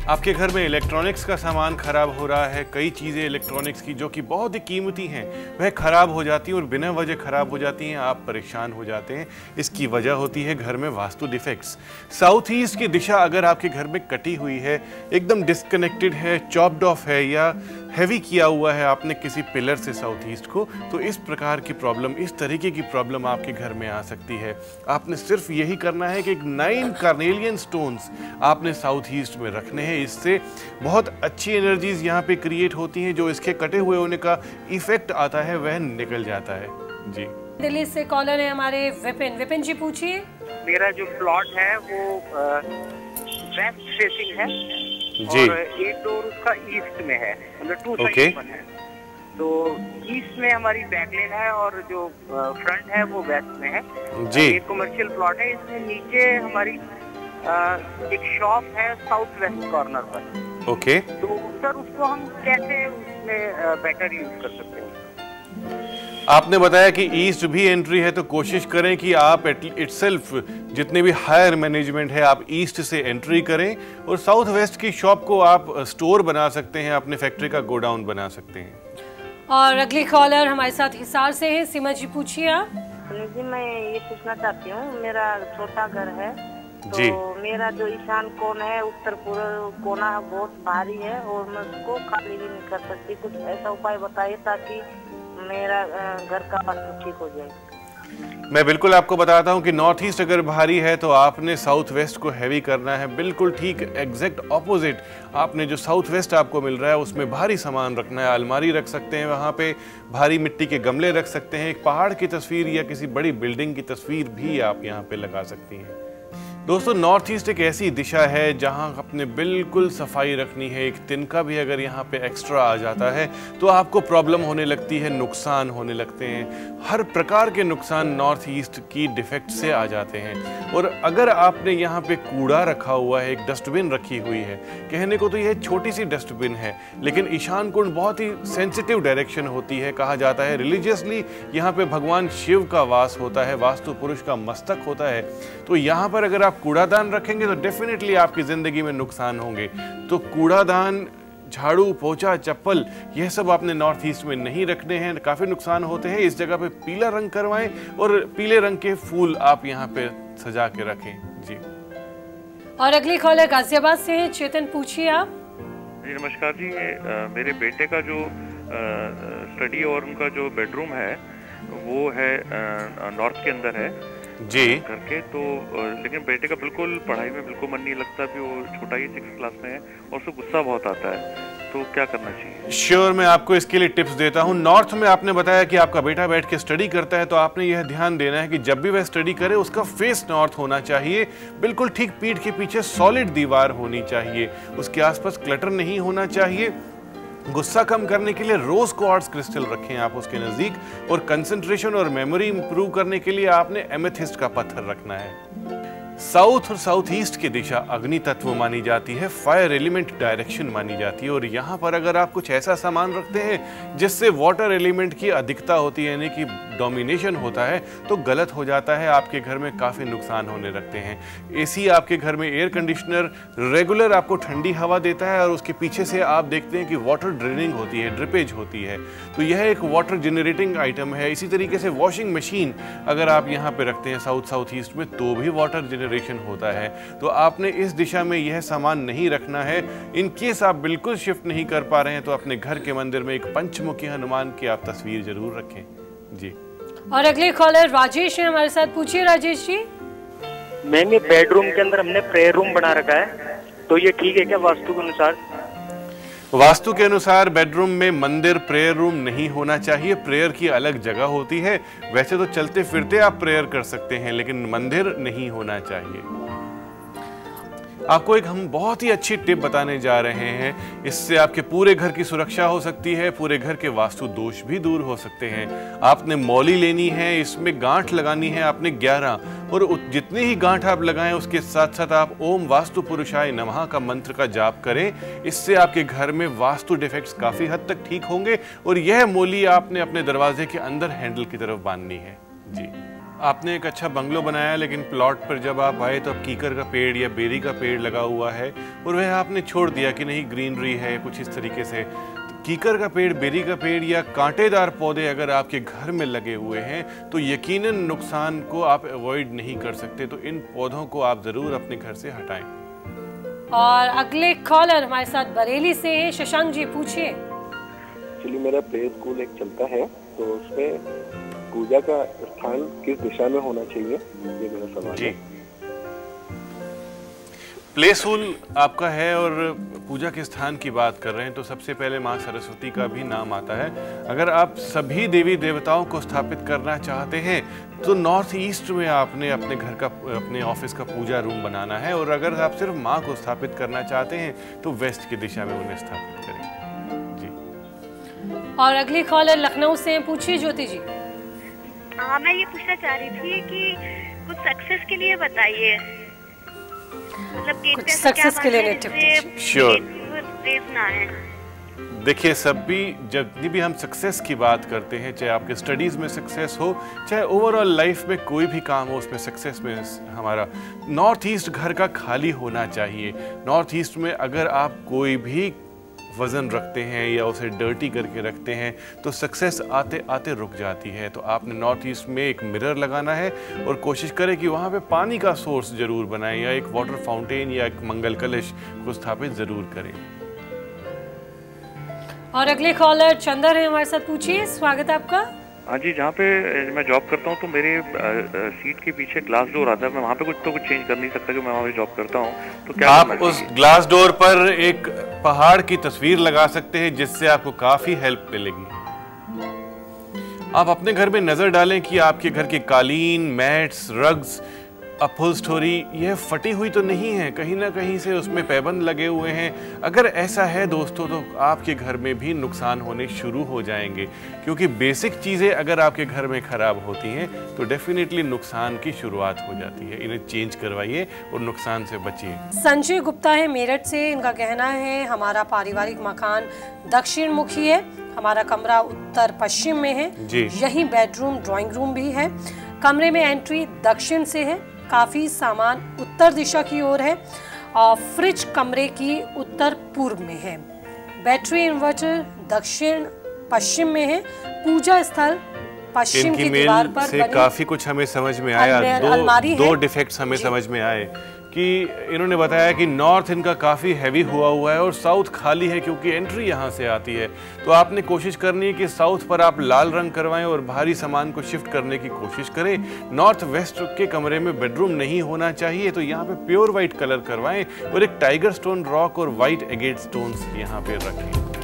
आपके घर में इलेक्ट्रॉनिक्स का सामान खराब हो रहा है, कई चीज़ें इलेक्ट्रॉनिक्स की जो कि बहुत ही कीमती हैं वह खराब हो जाती हैं और बिना वजह खराब हो जाती हैं, आप परेशान हो जाते हैं। इसकी वजह होती है घर में वास्तु डिफेक्ट्स। साउथ ईस्ट की दिशा अगर आपके घर में कटी हुई है, एकदम डिस्कनेक्टेड है, चॉप्ड ऑफ है या हैवी किया हुआ है आपने किसी पिलर से साउथ ईस्ट को, तो इस प्रकार की प्रॉब्लम, इस तरीके की प्रॉब्लम आपके घर में आ सकती है। आपने सिर्फ यही करना है कि 9 कार्नेलियन स्टोन्स आपने साउथ ईस्ट में रखने हैं। इससे बहुत अच्छी एनर्जीज यहाँ पे क्रिएट होती हैं, जो इसके कटे हुए होने का इफेक्ट आता है वह निकल जाता है। जी, दिल्ली से कॉलर है हमारे विपिन। विपिन जी पूछिए। मेरा जो प्लॉट है वो वेस्ट फेसिंग है जी। और एक डोर उसका ईस्ट में है, मतलब 2 साइड ओपन है। तो ईस्ट में हमारी बैकलेन है और जो फ्रंट है वो वेस्ट में है जी। एक कमर्शियल प्लॉट है। इसमें नीचे हमारी एक शॉप है साउथ वेस्ट कॉर्नर पर। ओके। तो सर उसको हम कैसे उसमें बेटर यूज कर सकते हैं? आपने बताया कि ईस्ट भी एंट्री है, तो कोशिश करें कि आप इटसेल्फ जितने भी हायर मैनेजमेंट है आप ईस्ट से एंट्री करें और साउथ वेस्ट की शॉप को आप स्टोर बना सकते हैं, अपने फैक्ट्री का गोडाउन बना सकते हैं। और अगली कॉलर हमारे साथ हिसार से है। सीमा जी पूछिए आप। जी, मैं ये पूछना चाहती हूँ, मेरा छोटा घर है जी। तो मेरा जो ईशान कोण है, उत्तर पूर्व कोना बहुत भारी है और मैं उसको खाली भी नहीं कर सकती। कुछ ऐसा उपाय बताइए ताकि मेरा घर का वास्तु ठीक हो जाए। मैं बिल्कुल आपको बताता हूं कि नॉर्थ ईस्ट अगर भारी है तो आपने साउथ वेस्ट को हैवी करना है। बिल्कुल ठीक एग्जैक्ट ऑपोजिट आपने जो साउथ वेस्ट आपको मिल रहा है उसमें भारी सामान रखना है। अलमारी रख सकते हैं, वहाँ पे भारी मिट्टी के गमले रख सकते हैं, एक पहाड़ की तस्वीर या किसी बड़ी बिल्डिंग की तस्वीर भी आप यहाँ पे लगा सकती हैं। दोस्तों, नॉर्थ ईस्ट एक ऐसी दिशा है जहां अपने बिल्कुल सफाई रखनी है। एक तिनका भी अगर यहाँ पे एक्स्ट्रा आ जाता है तो आपको प्रॉब्लम होने लगती है, नुकसान होने लगते हैं। हर प्रकार के नुकसान नॉर्थ ईस्ट की डिफेक्ट से आ जाते हैं। और अगर आपने यहाँ पे कूड़ा रखा हुआ है, एक डस्टबिन रखी हुई है, कहने को तो यह छोटी सी डस्टबिन है लेकिन ईशान कोण बहुत ही सेंसिटिव डायरेक्शन होती है। कहा जाता है रिलीजियसली यहाँ पे भगवान शिव का वास होता है, वास्तु पुरुष का मस्तक होता है। तो यहाँ पर अगर आप कूड़ादान रखेंगे तो डेफिनेटली आपकी जिंदगी में नुकसान होंगे। तो कूड़ादान, झाड़ू, पोछा, चप्पल, यह सब आपने नॉर्थ ईस्ट में नहीं रखने हैं, काफी नुकसान होते हैं। इस जगह पे पीला रंग करवाएं और पीले रंग के फूल आप यहाँ पे सजा के रखें। जी। और अगली कॉलर गाजियाबाद से है। चेतन पूछिए आप। जी नमस्कार जी, मेरे बेटे का जो स्टडी और उनका जो बेडरूम है वो है नॉर्थ के अंदर है जी करके। तो लेकिन बेटे का बिल्कुल पढ़ाई में बिल्कुल मन नहीं लगता, भी वो छोटा ही 6th क्लास में है और उसको गुस्सा बहुत आता है, तो क्या करना चाहिए? श्योर, मैं आपको इसके लिए टिप्स देता हूं। नॉर्थ में आपने बताया कि आपका बेटा बैठ के स्टडी करता है, तो आपने यह ध्यान देना है कि जब भी वह स्टडी करे उसका फेस नॉर्थ होना चाहिए। बिल्कुल ठीक पीठ के पीछे सॉलिड दीवार होनी चाहिए, उसके आसपास क्लटर नहीं होना चाहिए। गुस्सा कम करने के लिए रोज क्वार्ट्ज क्रिस्टल रखें आप उसके नजदीक। और कंसंट्रेशन और मेमोरी इंप्रूव करने के लिए आपने एमेथिस्ट का पत्थर रखना है। साउथ और साउथ ईस्ट की दिशा अग्नि तत्व मानी जाती है, फायर एलिमेंट डायरेक्शन मानी जाती है। और यहाँ पर अगर आप कुछ ऐसा सामान रखते हैं जिससे वाटर एलिमेंट की अधिकता होती है, यानी कि डोमिनेशन होता है, तो गलत हो जाता है। आपके घर में काफ़ी नुकसान होने लगते हैं। एसी आपके घर में, एयर कंडीशनर रेगुलर आपको ठंडी हवा देता है और उसके पीछे से आप देखते हैं कि वाटर ड्रेनिंग होती है, ड्रिपेज होती है, तो यह एक वाटर जनरेटिंग आइटम है। इसी तरीके से वॉशिंग मशीन अगर आप यहाँ पे रखते हैं साउथ ईस्ट में, तो भी वाटर होता है। तो आपने इस दिशा में यह सामान नहीं रखना है। इन केस आप बिल्कुल शिफ्ट नहीं कर पा रहे हैं तो अपने घर के मंदिर में एक पंचमुखी हनुमान की आप तस्वीर जरूर रखें। जी। और अगले कॉलर राजेश है हमारे साथ। पूछिए राजेश जी। मैम, ये बेडरूम के अंदर हमने प्रेयर रूम बना रखा है, तो ये ठीक है क्या वास्तु के अनुसार? वास्तु के अनुसार बेडरूम में मंदिर, प्रेयर रूम नहीं होना चाहिए। प्रेयर की अलग जगह होती है। वैसे तो चलते फिरते आप प्रेयर कर सकते हैं लेकिन मंदिर नहीं होना चाहिए। आपको एक हम बहुत ही अच्छी टिप बताने जा रहे हैं। इससे आपके पूरे घर की सुरक्षा हो सकती है, पूरे घर के वास्तु दोष भी दूर हो सकते हैं। आपने मौली लेनी है, इसमें गांठ लगानी है आपने 11, और जितनी ही गांठ आप लगाएं उसके साथ साथ आप ओम वास्तु पुरुषाय नमः का मंत्र का जाप करें। इससे आपके घर में वास्तु डिफेक्ट्स काफी हद तक ठीक होंगे। और यह मौली आपने अपने दरवाजे के अंदर हैंडल की तरफ बांधनी है। जी। आपने एक अच्छा बंगलो बनाया, लेकिन प्लॉट पर जब आप आए तो अब कीकर का पेड़ या बेरी का पेड़ लगा हुआ है और वह आपने छोड़ दिया कि नहीं ग्रीनरी है कुछ इस तरीके से। तो कीकर का पेड़, बेरी का पेड़ या कांटेदार पौधे अगर आपके घर में लगे हुए हैं तो यकीनन नुकसान को आप अवॉइड नहीं कर सकते। तो इन पौधों को आप ज़रूर अपने घर से हटाएं। और अगले कॉलर हमारे साथ बरेली से हैं। शशांक जी पूछिए। एक्चुअली मेरा प्ले स्कूल एक चलता है, तो उसमें पूजा का स्थान किस दिशा में होना चाहिए, ये मेरा सवाल है। प्ले स्कूल आपका है और पूजा के स्थान की बात कर रहे हैं तो सबसे पहले माँ सरस्वती का भी नाम आता है। अगर आप सभी देवी देवताओं को स्थापित करना चाहते हैं तो नॉर्थ ईस्ट में आपने अपने घर का, अपने ऑफिस का पूजा रूम बनाना है, और अगर आप सिर्फ माँ को स्थापित करना चाहते हैं तो वेस्ट की दिशा में उन्हें स्थापित करें। जी। और अगली कॉलर लखनऊ से पूछिए ज्योति जी। हाँ, मैं ये पूछना चाह रही थी कि कुछ सक्सेस के लिए बताइए, मतलब कुछ सक्सेस के लिए श्योर। देखना है। देखिए, जितनी भी हम सक्सेस की बात करते हैं, चाहे आपके स्टडीज़ में सक्सेस हो, चाहे ओवरऑल लाइफ में कोई भी काम हो, उसमें सक्सेस में हमारा नॉर्थ ईस्ट घर का खाली होना चाहिए। नॉर्थ ईस्ट में अगर आप कोई भी वज़न रखते हैं या उसे डर्टी करके रखते हैं तो सक्सेस आते आते रुक जाती है। तो आपने नॉर्थ ईस्ट में एक मिरर लगाना है और कोशिश करें कि वहाँ पे पानी का सोर्स ज़रूर बनाएं या एक वाटर फाउंटेन या एक मंगल कलश को स्थापित ज़रूर करें। और अगले कॉलर चंदर है हमारे साथ। पूछिए, स्वागत है आपका। हाँ जी, जहाँ पे मैं जॉब करता हूँ तो मेरे सीट के पीछे ग्लास डोर आता है। मैं वहाँ पे कुछ चेंज कर नहीं सकता कि मैं वहाँ पे जॉब करता हूँ, तो क्या आप उस ग्लास डोर पर एक पहाड़ की तस्वीर लगा सकते हैं जिससे आपको काफी हेल्प मिलेगी। आप अपने घर में नजर डालें कि आपके घर के कालीन, मैट्स, रग्स, अपहोल्स्टरी यह फटी हुई तो नहीं है, कहीं ना कहीं से उसमें पैबंद लगे हुए हैं। अगर ऐसा है दोस्तों तो आपके घर में भी नुकसान होने शुरू हो जाएंगे, क्योंकि बेसिक चीज़ें अगर आपके घर में ख़राब होती हैं तो डेफिनेटली नुकसान की शुरुआत हो जाती है। इन्हें चेंज करवाइए और नुकसान से बचिए। संजय गुप्ता है मेरठ से। इनका कहना है हमारा पारिवारिक मकान दक्षिण मुखी है, हमारा कमरा उत्तर पश्चिम में है, यही बेडरूम ड्राइंग रूम भी है। कमरे में एंट्री दक्षिण से है, काफी सामान उत्तर दिशा की ओर है और फ्रिज कमरे की उत्तर पूर्व में है। बैटरी इन्वर्टर दक्षिण पश्चिम में है। पूजा स्थल पश्चिम की दीवार पर से काफी कुछ हमें समझ में आया। दो डिफेक्ट्स हमें समझ में आए कि इन्होंने बताया कि नॉर्थ इनका काफ़ी हैवी हुआ है और साउथ खाली है क्योंकि एंट्री यहाँ से आती है। तो आपने कोशिश करनी है कि साउथ पर आप लाल रंग करवाएं और भारी सामान को शिफ्ट करने की कोशिश करें। नॉर्थ वेस्ट के कमरे में बेडरूम नहीं होना चाहिए, तो यहाँ पे प्योर वाइट कलर करवाएं और एक टाइगर स्टोन रॉक और वाइट एगेट स्टोन्स यहाँ पे रखें।